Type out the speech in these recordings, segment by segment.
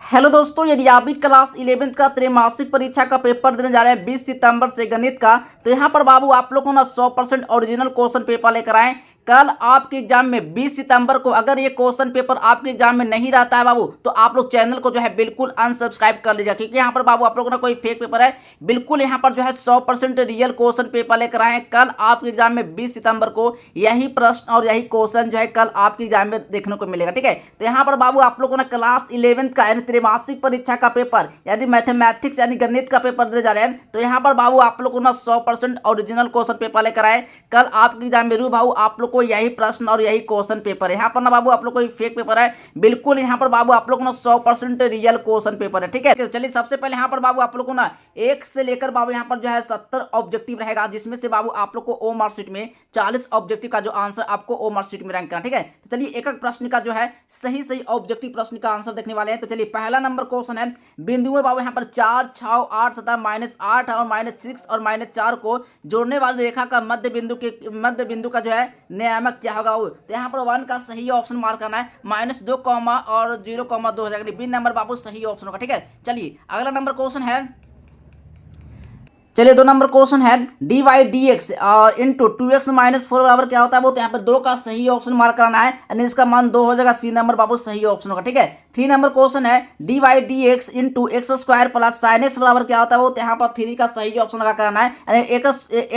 Hello दोस्तों, यदि आप भी क्लास 11th का त्रैमासिक परीक्षा का पेपर देने जा रहे हैं 20 सितंबर से गणित का, तो यहाँ पर बाबू आप लोग को ना 100% ओरिजिनल क्वेश्चन पेपर लेकर आए। कल आपके एग्जाम में 20 सितंबर को अगर ये क्वेश्चन पेपर आपके एग्जाम में नहीं रहता है बाबू, तो आप लोग चैनल को जो है बिल्कुल अनसब्सक्राइब कर लीजिएगा, क्योंकि यहाँ पर बाबू आप लोगों का कोई फेक पेपर है। बिल्कुल यहाँ पर जो है 100% रियल क्वेश्चन पेपर लेकर आए। कल आपके एग्जाम में 20 सितंबर को यही प्रश्न और यही क्वेश्चन जो है कल आपके एग्जाम में देखने को मिलेगा। ठीक है, तो यहाँ पर बाबू आप लोग को ना क्लास 11th का यानी त्रैमासिक परीक्षा का पेपर यानी मैथमेटिक्स यानी गणित का पेपर देने जा रहे हैं। तो यहाँ पर बाबू आप लोग को ना 100% ओरिजिनल क्वेश्चन पेपर लेकर आए। कल आपके एग्जाम में रू बाबू आप लोग को यही प्रश्न और यही क्वेश्चन पेपर है। यहाँ पर ना बाबू आप लोग को फेक पेपर है। बिल्कुल यहाँ पर बाबू आप लोग को ना 100% रियल क्वेश्चन पेपर है। ठीक है, चलिए सबसे पहले यहाँ पर बाबू आप लोग को ना 1 से लेकर बाबू यहाँ पर जो है 70 ऑब्जेक्टिव रहेगा, जिसमें से बाबू आप लोग को ओ मार्कशीट में 40 ऑब्जेक्टिव का जो आंसर आपको ओ मार्कशीट में रैंक करना। ठीक है, तो चलिए एक एक प्रश्न का जो है सही ऑब्जेक्टिव प्रश्न का आंसर देखने वाले हैं। तो चलिए पहला नंबर क्वेश्चन है, बिंदुओं बाबू यहाँ पर 4, 6, 8 तथा -8 और -6 और -4 को जोड़ने वाली रेखा का मध्य बिंदु का जो है नियामक क्या होगा। तो यहाँ पर 1 का सही ऑप्शन मार्क करना है, -2 और 0,2 हो जाएगा। बी नंबर बाबू सही ऑप्शन होगा। ठीक है, चलिए अगला नंबर क्वेश्चन है, चलिए 2 नंबर क्वेश्चन है, डी वाई डी एक्स और इंटू 2x - 4 बराबर क्या होता है वो। तो यहाँ पर 2 का सही ऑप्शन मार्क करना है, यानी इसका मान 2 हो जाएगा। सी नंबर बाबू सही ऑप्शन होगा। ठीक है, 3 नंबर क्वेश्चन है, D Y D X into x² plus sine X बराबर क्या होता है वो। तो यहाँ पर 3 का सही ऑप्शन लगा करना है, यानी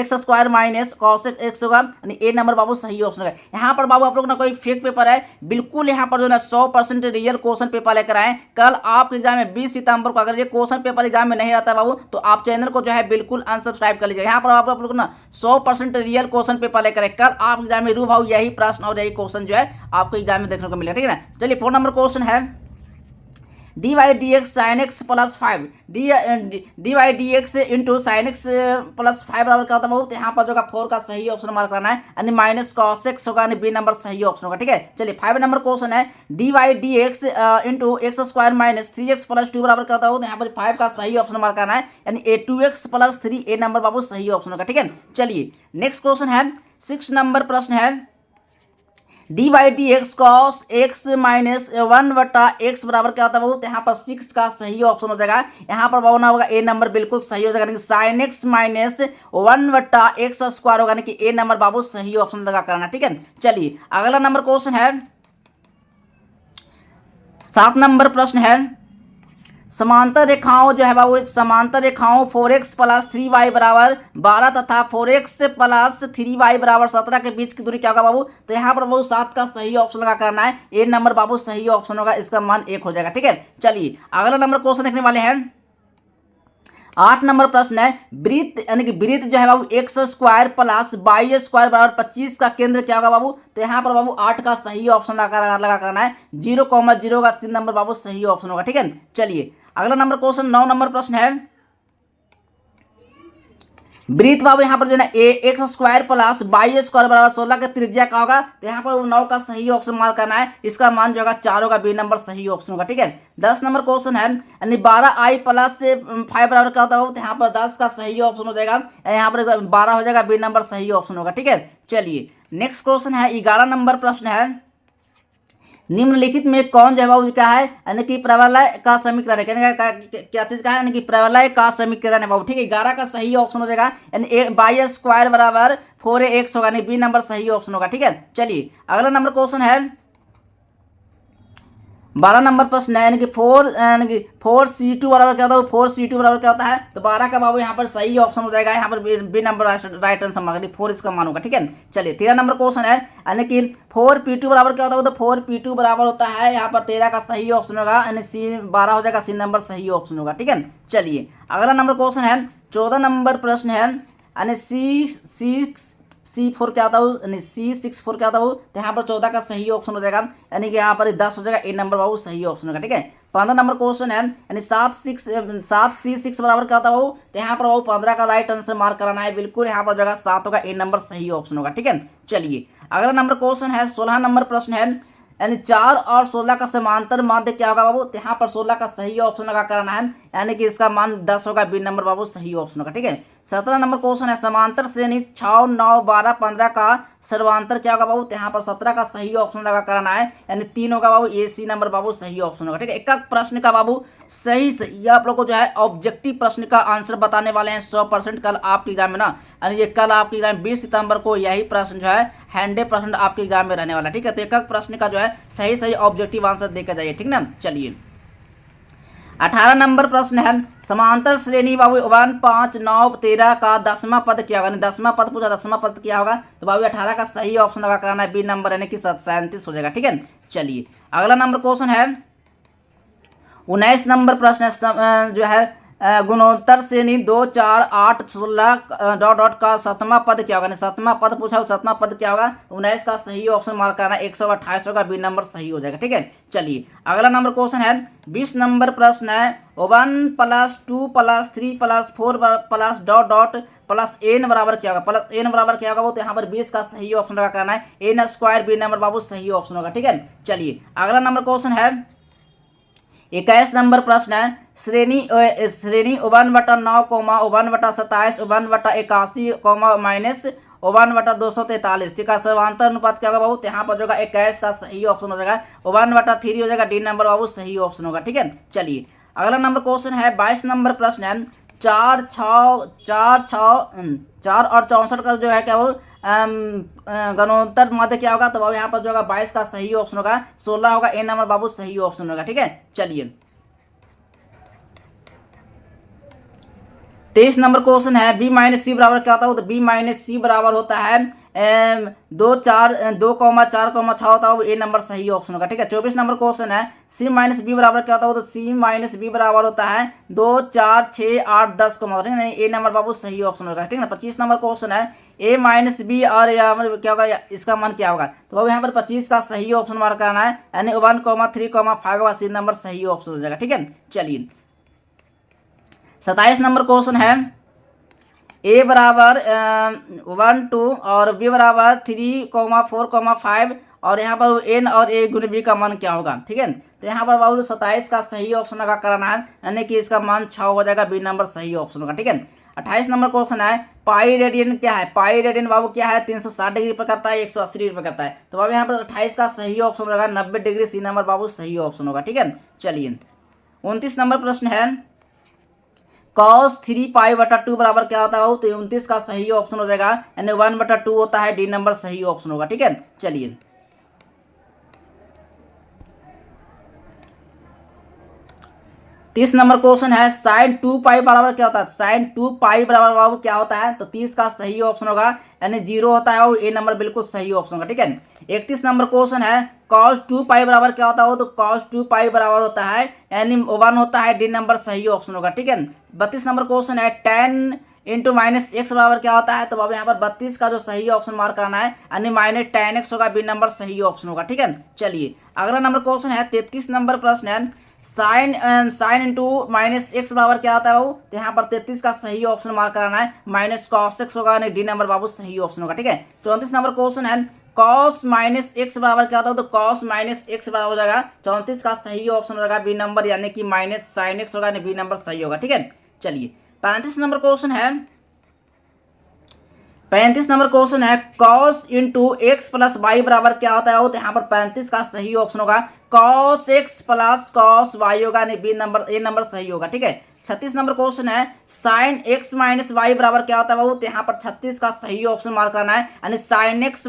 x² माइनस कॉस एक्स होगा, यानी ए नंबर बाबू सही ऑप्शन होगा। यहाँ पर बाबू आप लोग ना कोई फेक पेपर है, बिल्कुल यहाँ पर जो है 100% रियल क्वेश्चन पेपर लेकर आए। कल आप एग्जाम में 20 सितंबर को अगर ये क्वेश्चन पेपर एग्जाम में नहीं रहता बाबू, तो आप चैनल को जो है बिल्कुल अनसब्सक्राइब कर लीजिए। यहाँ पर आप लोग ना 100% रियल क्वेश्चन पेपर लेकर है। कल आप एग्जाम में रू भाव यही प्रश्न और यही क्वेश्चन जो है आपको एग्जाम में देखने को मिलेगा। ठीक है ना, चलिए 4 नंबर क्वेश्चन है, D Y D X sine X plus 5 D Y D X into sine X plus 5 बराबर क्या होता है। तो यहाँ पर जो 4 का सही ऑप्शन मार्क करना है, यानी माइनस कॉस एक्स होगा, यानी बी नंबर सही ऑप्शन होगा। ठीक है, चलिए 5 नंबर क्वेश्चन है, D Y D X into x² minus 3x plus 2 बराबर क्या होता है। तो यहाँ पर 5 का सही ऑप्शन मार्क करना है, यानी ए 2x प्लस 3 ए नंबर बाबू सही ऑप्शन होगा। ठीक है, चलिए नेक्स्ट क्वेश्चन है, 6 नंबर प्रश्न है, D Y D X cos X minus 1/x बराबर क्या होता है बाबू। तो यहाँ पर 6 का सही ऑप्शन हो जाएगा। यहाँ पर बाबू ना होगा ए नंबर बिल्कुल सही हो जाएगा, साइन एक्स माइनस 1/x² होगा, कि ए नंबर बाबू सही ऑप्शन लगा करना। ठीक है, चलिए अगला नंबर क्वेश्चन है, 7 नंबर प्रश्न है, समांतर रेखाओं जो है बाबू समांतर रेखाओं 4x प्लस 3y बराबर 12 तथा 4x प्लस 3y बराबर 17 के बीच की दूरी क्या होगा बाबू। तो यहाँ पर बाबू 7 का सही ऑप्शन लगा करना है, ए नंबर बाबू सही ऑप्शन होगा, इसका मान 1 हो जाएगा। ठीक है, चलिए अगला नंबर क्वेश्चन देखने वाले हैं, 8 नंबर प्रश्न है, वृत्त यानी कि वृत्त जो है बाबू x² प्लस y² बराबर 25 का केंद्र क्या होगा बाबू। तो यहाँ पर बाबू 8 का सही ऑप्शन लगा करना है, 0,0 का सी नंबर बाबू सही ऑप्शन होगा। ठीक है, चलिए अगला नंबर क्वेश्चन 9 नंबर प्रश्न है, वृत्त बाबू यहाँ पर जो है ना x² प्लस y² बराबर 16 का त्रिज्या का होगा। तो यहाँ पर 9 का सही ऑप्शन मार्क करना है, इसका मान जो होगा 4 होगा, बी नंबर सही ऑप्शन होगा। ठीक है, 10 नंबर क्वेश्चन है, यानी 12i प्लस 5 बराबर क्या होता है। तो यहाँ पर 10 का सही ऑप्शन हो जाएगा, यहाँ पर 12 हो जाएगा, बी नंबर सही ऑप्शन होगा। ठीक है, चलिए नेक्स्ट क्वेश्चन है, 11 नंबर प्रश्न है, निम्नलिखित में कौन जो है बाबू क्या है, यानी कि प्रवलय का समीकरण है, क्या चीज का है, यानी कि प्रवलय का समीकरण है बाबू। ठीक है, 11 का सही ऑप्शन हो जाएगा, यानी y² बराबर 4ax होगा, यानी बी नंबर सही ऑप्शन होगा। ठीक है, चलिए अगला नंबर क्वेश्चन है, 12 नंबर प्रश्न है, यानी कि 4c2 बराबर क्या होता है, 4c2 बराबर क्या होता है। तो 12 का बाबू यहाँ पर सही ऑप्शन हो जाएगा, यहाँ पर B number right answer mark 4 इसका मान होगा। ठीक है, चलिए 13 नंबर क्वेश्चन है, यानी कि 4p2 बराबर क्या होता है। तो 4p2 बराबर होता है, यहाँ पर 13 का सही ऑप्शन होगा, यानी सी 12 हो जाएगा, सी नंबर सही ऑप्शन होगा। ठीक है, चलिए अगला नंबर क्वेश्चन है, 14 नंबर प्रश्न है, यानी C4 क्या होता है, C64 क्या होता है। तो यहाँ पर 14 का सही ऑप्शन हो जाएगा, यानी कि यहाँ पर 10 हो जाएगा, ए नंबर बाबू सही ऑप्शन होगा। ठीक है, 15 नंबर क्वेश्चन है, यानी 7c6 बराबर क्या होता है बाबू। तो यहाँ पर बाबू 15 का राइट आंसर मार्क कराना है, बिल्कुल यहाँ पर जगह 7 होगा, ए नंबर सही ऑप्शन होगा। ठीक है, चलिए अगला नंबर क्वेश्चन है, 16 नंबर प्रश्न है, यानी 4 और 16 का समांतर माध्य क्या होगा बाबू। तो यहाँ पर 16 का सही ऑप्शन लगा करना है, यानी कि इसका मान 10 होगा, बी नंबर बाबू सही ऑप्शन होगा। ठीक है, 17 नंबर क्वेश्चन है समांतर श्रेणी 6, 9, 12, 15 का सर्वांतर क्या होगा बाबू, तो यहाँ पर 17 का सही ऑप्शन लगा कराना है, यानी 3 होगा बाबू, ए सी नंबर बाबू सही ऑप्शन होगा। ठीक है, एक प्रश्न का बाबू सही ये आप लोग को जो है ऑब्जेक्टिव प्रश्न का आंसर बताने वाले हैं 100% कल आपके एग्जाम में ना, यानी ये कल आपके एग्जाम 20 सितंबर को यही प्रश्न जो है 100% आपके एग्जाम में रहने वाला। ठीक है, तो एक प्रश्न का जो है सही ऑब्जेक्टिव आंसर देकर जाइए। ठीक ना, चलिए 18 नंबर प्रश्न है समांतर श्रेणी बाबू 1, 5, 9, 13 का 10वां पद क्या होगा, 10वां पद पूछा, 10वां पद क्या होगा, तो बाबू 18 का सही ऑप्शन लगा कराना है, बी नंबर यानी कि 37 हो जाएगा। ठीक है, चलिए अगला नंबर क्वेश्चन है 19 नंबर प्रश्न है जो है गुणोत्तर श्रेणी 2, 4, 8, 16 डॉट का 7वां पद क्या होगा, 7वां पद पूछा, 7वां पद क्या होगा, 19 का सही ऑप्शन मार्क करना, 128 होगा, बी नंबर सही हो जाएगा। ठीक है, चलिए अगला नंबर क्वेश्चन है 20 नंबर प्रश्न है 1 + 2 + 3 + 4 + डॉट प्लस एन बराबर क्या होगा, प्लस एन बराबर क्या होगा वो, तो यहाँ पर 20 का सही ऑप्शन लगा करना है, एन स्क्वायर, बी नंबर बाबू सही ऑप्शन होगा। ठीक है, चलिए अगला नंबर क्वेश्चन है 21 नंबर प्रश्न है श्रेणी 1/9, 1/27, 1/81, -1/243। ठीक है, सर्वांतर अनुपात क्या होगा बाबू, तो यहाँ पर जो 21 का सही ऑप्शन हो जाएगा, 1/3 हो जाएगा, डी नंबर बाबू सही ऑप्शन होगा। ठीक है, चलिए अगला नंबर क्वेश्चन है 22 नंबर प्रश्न है 4 और 64 का जो है क्या वो गणोत्तर मध्य क्या होगा, तो बाबू यहाँ पर जो होगा 22 का सही ऑप्शन होगा, 16 होगा, ए नंबर बाबू सही ऑप्शन होगा। ठीक है, चलिए 23 नंबर क्वेश्चन है बी माइनस सी बराबर क्या होता है, तो बी माइनस सी बराबर होता है 2,4,6 होता है, ए नंबर सही ऑप्शन होगा। ठीक है, 24 नंबर क्वेश्चन है सी माइनस बी बराबर क्या होता है, तो सी माइनस बी बराबर होता है 2, 4, 6, 8, 10 ए नंबर बाबू सही ऑप्शन होगा। ठीक है ना, 25 नंबर क्वेश्चन है ए माइनस बी और क्या होगा, इसका मान क्या होगा, तो बाबू यहाँ पर 25 का सही ऑप्शन मार्क करना है, यानी 1, 3, 5 होगा, सी नंबर सही ऑप्शन हो जाएगा। ठीक है, चलिए 27 नंबर क्वेश्चन है ए बराबर 1, 2 और बी बराबर 3, 4, 5 और यहाँ पर एन और ए गुण बी का मान क्या होगा। ठीक है, तो यहाँ पर बाबू 27 का सही ऑप्शन लगा कराना है, यानी कि इसका मान 6 हो जाएगा, बी नंबर सही ऑप्शन होगा। ठीक है, 28 नंबर क्वेश्चन है पाई रेडियन क्या है, पाई रेडियन बाबू क्या है, 360 डिग्री पर करता है, 180 डिग्री पर करता है, तो बाबू यहाँ पर 28 का सही ऑप्शन होगा, 90 डिग्री, सी नंबर बाबू सही ऑप्शन होगा। ठीक है, चलिए 29 नंबर प्रश्न है cos 3π/2 बराबर क्या होता है, तो 29 का सही ऑप्शन हो जाएगा, यानी 1/2 होता है, डी नंबर सही ऑप्शन होगा। ठीक है, चलिए 30 नंबर क्वेश्चन है sin 2π बराबर क्या होता है, sin 2π बराबर बाबू क्या होता है, तो 30 का सही ऑप्शन होगा, यानी 0 होता है, और ए नंबर बिल्कुल सही ऑप्शन होगा। ठीक है, 31 नंबर क्वेश्चन है cos 2π बराबर क्या होता है, तो cos 2π बराबर होता है, यानी 1 होता है, डी नंबर सही ऑप्शन होगा। ठीक है, 32 नंबर क्वेश्चन है tan × -x बराबर क्या होता है, तो बाबू यहाँ पर 32 का जो सही ऑप्शन मार्क करना है, यानी -tan x होगा, बी नंबर सही ऑप्शन होगा। ठीक है, चलिए अगला नंबर क्वेश्चन है 33 नंबर प्रश्न है sin × -x बराबर क्या होता है, तो यहाँ पर 33 का सही ऑप्शन मार्क कराना है, -cos x होगा, यानी डी नंबर बाबू सही ऑप्शन होगा। ठीक है, 34 नंबर क्वेश्चन है cos -x बराबर क्या होता है, तो cos -x बराबर हो जाएगा, 34 का सही ऑप्शन हो जाएगा, बी नंबर, यानी कि -sin x होगा, यानी बी नंबर सही होगा। ठीक है, चलिए 35 नंबर क्वेश्चन है 35 नंबर क्वेश्चन है cos × x + y बराबर क्या होता है, तो यहाँ पर 35 का सही ऑप्शन होगा, cos x + cos y होगा, यानी बी नंबर, ए नंबर सही होगा। ठीक है, 36 नंबर क्वेश्चन है sin x - y बराबर क्या होता है बाबू, तो यहाँ पर 36 का सही ऑप्शन मार्क करना है, यानी sin x -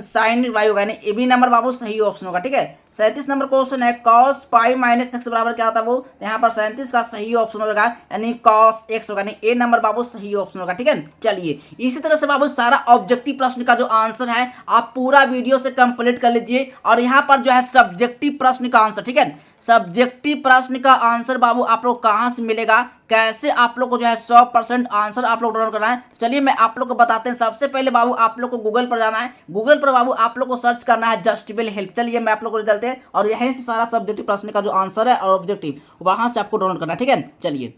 sin y होगा, यानी बी नंबर बाबू सही ऑप्शन होगा। ठीक है, 37 नंबर क्वेश्चन है cos π - x बराबर क्या होता है वो, तो यहाँ पर 37 का सही ऑप्शन होगा, यानी cos x होगा, यानी ए नंबर बाबू सही ऑप्शन होगा। ठीक है, चलिए इसी तरह से बाबू सारा ऑब्जेक्टिव प्रश्न का जो आंसर है आप पूरा वीडियो से कंप्लीट कर लीजिए, और यहाँ पर जो है सब्जेक्टिव प्रश्न का आंसर, ठीक है, सब्जेक्टिव प्रश्न का आंसर बाबू आप लोग कहाँ से मिलेगा, कैसे आप लोग को जो है 100% आंसर आप लोग डाउनलोड करना है, चलिए मैं आप लोग को बताते हैं। सबसे पहले बाबू आप लोग को गूगल पर जाना है, गूगल पर बाबू आप लोग को सर्च करना है जस्टिबल हेल्प, चलिए मैं आप लोग को रिजल्ट है, और यहीं से सारा सब्जेक्टिव प्रश्न का जो आंसर है और ऑब्जेक्टिव वहां से आपको डाउनलोड करना है। ठीक है, चलिए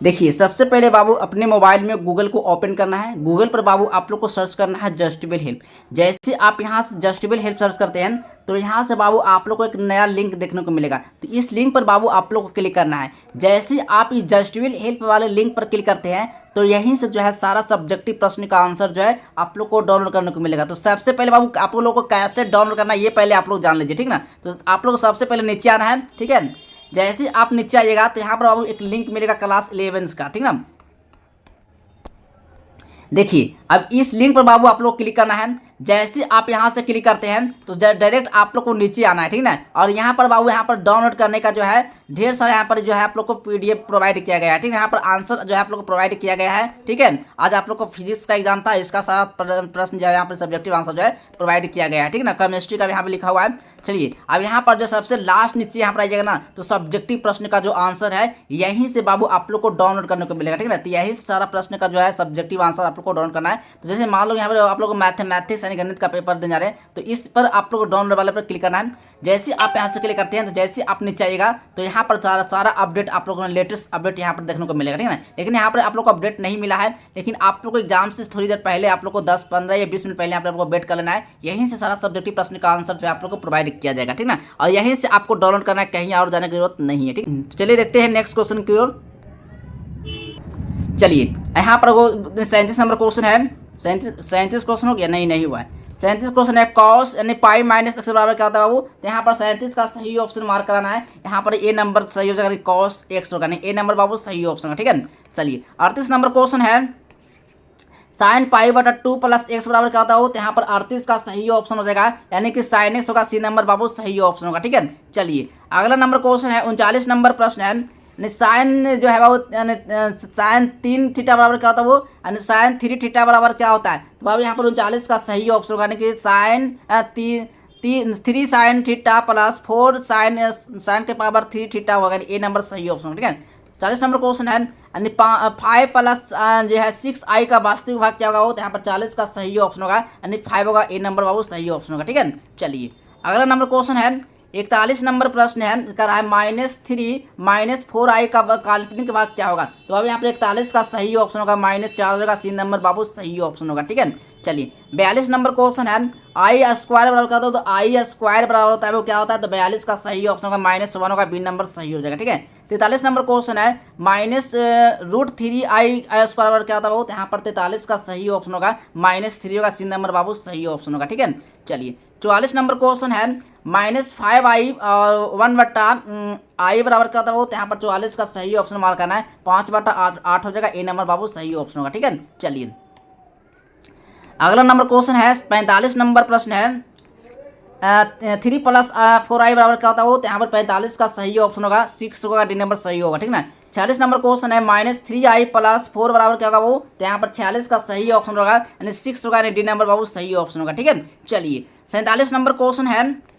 देखिए सबसे पहले बाबू अपने मोबाइल में गूगल को ओपन करना है। गूगल पर बाबू आप लोग को सर्च करना है जस्टेबल हेल्प। जैसे आप यहाँ से जस्टेबल हेल्प सर्च करते हैं तो यहाँ से बाबू आप लोग को एक नया लिंक देखने को मिलेगा। तो इस लिंक पर बाबू आप लोग को क्लिक करना है। जैसे आप इस जस्टेबल हेल्प वाले लिंक पर क्लिक करते हैं तो यहीं से जो है सारा सब्जेक्टिव प्रश्न का आंसर जो है आप लोग को डाउनलोड करने को मिलेगा। तो सबसे पहले बाबू आप लोग को कैसे डाउनलोड करना है ये पहले आप लोग जान लीजिए, ठीक ना। तो आप लोग को सबसे पहले नीचे आना है, ठीक है। जैसे आप नीचे आइएगा तो यहाँ पर बाबू एक लिंक मिलेगा क्लास 11 का, ठीक ना। देखिए अब इस लिंक पर बाबू आप लोग क्लिक करना है। जैसे आप यहाँ से क्लिक करते हैं तो डायरेक्ट आप लोग को नीचे आना है, ठीक ना। और यहाँ पर बाबू यहाँ पर डाउनलोड करने का जो है ढेर सारा यहाँ पर जो है आप लोग को पीडीएफ प्रोवाइड किया गया है, ठीक है। यहाँ पर आंसर जो है आप लोग को प्रोवाइड किया गया है, ठीक है। आज आप लोग को फिजिक्स का एग्जाम था, इसका सारा प्रश्न जो है यहाँ पर सब्जेक्टिव आंसर जो है प्रोवाइड किया गया है, ठीक ना। केमिस्ट्री का यहाँ पर लिखा हुआ है। चलिए अब यहाँ पर जो सबसे लास्ट नीचे यहाँ पर आइएगा ना तो सब्जेक्टिव प्रश्न का जो आंसर है यहीं से बाबू आप लोग को डाउनलोड करने को मिलेगा, ठीक है। तो यही सारा प्रश्न का जो है सब्जेक्टिव आंसर आप लोग को डाउनलोड करना है। तो जैसे मान लो यहाँ पर आप लोग को मैथमेटिक्स यानी गणित का पेपर देने जा रहे हैं तो इस पर आप लोग को डाउनलोड वाले पर क्लिक करना है। जैसे आप यहाँ से क्लिक करते हैं तो जैसे आप नीचे आइएगा तो यहाँ पर सारा अपडेट आप लोगों को लेटेस्ट अपडेट यहाँ पर देखने को मिलेगा, ठीक है ना। लेकिन यहाँ पर आप लोग को अपडेट नहीं मिला है, लेकिन आप लोग को एग्जाम से थोड़ी देर पहले आप लोग को 10, 15 या 20 मिनट पहले आप लोग को वेट कर लेना है। यहीं से सारा सब्जेक्टिव प्रश्न का आंसर जो है आप लोग को प्रोवाइड किया जाएगा, ठीक ना। और यहीं से आपको डाउनलोड करना है, कहीं और जाने की जरूरत नहीं है, ठीक। चलिए देखते हैं नेक्स्ट क्वेश्चन की ओर। चलिए यहाँ पर वो 37 नंबर क्वेश्चन है। 37 क्वेश्चन हो गया? नहीं हुआ है। 37 क्वेश्चन है कॉस यानी पाई माइनस एक्स बराबर क्या होता है बाबू। तो यहाँ पर 37 का सही ऑप्शन मार्क कराना है। यहाँ पर ए नंबर सही हो जाएगा, कॉस एक्स होगा, नहीं ए नंबर बाबू सही ऑप्शन होगा, ठीक है। चलिए 38 नंबर क्वेश्चन है साइन पाई बटा 2 प्लस एक्स बराबर क्या होता है। तो यहाँ पर 38 का सही ऑप्शन हो जाएगा, यानी कि साइन एक्स होगा, सी नंबर बाबू सही ऑप्शन होगा, ठीक है। चलिए अगला नंबर क्वेश्चन है 39 नंबर प्रश्न है साइन जो है बाबू साइन 3 थीटा बराबर क्या होता है वो, यानी साइन 3 थीटा बराबर क्या होता है। तो बाबू यहाँ पर 39 का सही ऑप्शन होगा, यानी कि sine 3 sine theta plus 4 sine के पावर 3 थीटा होगा, ए नंबर सही ऑप्शन होगा, ठीक है। 40 नंबर क्वेश्चन है यानी 5 प्लस जो है 6i का वास्तविक भाग क्या होगा वो। तो यहाँ पर 40 का सही ऑप्शन होगा, यानी 5 होगा, ए नंबर बाबू सही ऑप्शन होगा, ठीक है। चलिए अगला नंबर क्वेश्चन है 41 नंबर प्रश्न है, कर रहा है -3 -4i का काल्पनिक भाग क्या होगा। तो अब यहाँ पर 41 का सही ऑप्शन होगा, -4 होगा, सी नंबर बाबू सही ऑप्शन होगा, ठीक है। चलिए 42 नंबर क्वेश्चन है आई स्क्वायर बराबर क्या होता है। तो आई स्क्वायर बराबर होता है वो क्या होता है। तो 42 का सही ऑप्शन होगा, -1 होगा, बी नंबर सही हो जाएगा, ठीक है। 43 नंबर क्वेश्चन है -√3i स्क्वायर बराबर क्या होता है वो। तो यहाँ पर 43 का सही ऑप्शन होगा, -3 होगा, सी नंबर बाबू सही ऑप्शन होगा, ठीक है। चलिए 44 नंबर क्वेश्चन है -5i और 1/i बराबर क्या होता है वो। तो यहाँ पर 44 का सही ऑप्शन मार्क करना है, 5/8 हो जाएगा, ए नंबर बाबू सही ऑप्शन होगा, ठीक है। चलिए अगला नंबर क्वेश्चन है 45 नंबर प्रश्न है 3 + 4i बराबर क्या होता है वो। तो यहाँ पर 45 का सही ऑप्शन होगा, 6 होगा, डी नंबर सही होगा, ठीक ना। 46 नंबर क्वेश्चन है -3i + 4 बराबर क्या होगा वो। तो यहाँ पर 46 का सही ऑप्शन होगा, यानी 6 होगा, यानी डी नंबर बाबू सही ऑप्शन होगा, ठीक है। चलिए 47 नंबर क्वेश्चन है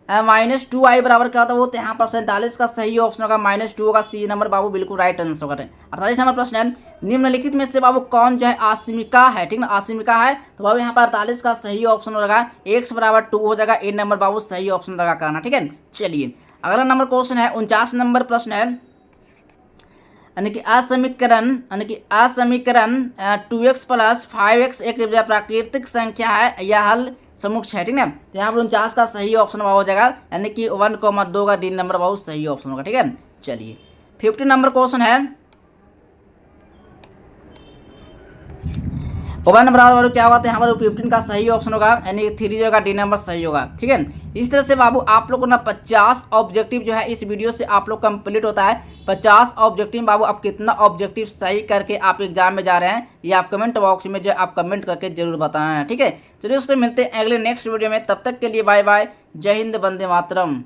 -2i बराबर क्या होता है वो। तो यहाँ पर 47 का सही ऑप्शन होगा, -2 होगा, सी नंबर बाबू बिल्कुल राइट आंसर होगा। 48 नंबर प्रश्न है निम्नलिखित में से बाबू कौन जो है आसिमिका है, ठीक ना, आसिमिका है। तो बाबू यहाँ पर 48 का सही ऑप्शन होगा, x = 2 हो जाएगा, ए नंबर बाबू सही ऑप्शन लगा करना, ठीक है। चलिए अगला नंबर क्वेश्चन है 49 नंबर प्रश्न है यानी कि असमीकरण 2x + 5x एक प्राकृतिक संख्या है, यह हल समुच्चय है, ठीक ना। तो यहाँ पर 49 का सही ऑप्शन हो जाएगा, यानी कि 1,2 का डी नंबर बहुत सही ऑप्शन होगा, ठीक है। चलिए 50 नंबर क्वेश्चन है 1 बराबर क्या होगा। तो यहाँ पर 15 का सही ऑप्शन होगा, यानी 3 जो होगा, डी नंबर सही होगा, ठीक है। इस तरह से बाबू आप लोग को ना 50 ऑब्जेक्टिव जो है इस वीडियो से आप लोग कंप्लीट होता है। 50 ऑब्जेक्टिव बाबू आप कितना ऑब्जेक्टिव सही करके आप एग्जाम में जा रहे हैं ये आप कमेंट बॉक्स में जो आप कमेंट करके जरूर बताना है, ठीक है। चलिए उससे मिलते हैं अगले नेक्स्ट वीडियो में, तब तक के लिए बाय बाय, जय हिंद, वंदे मातरम।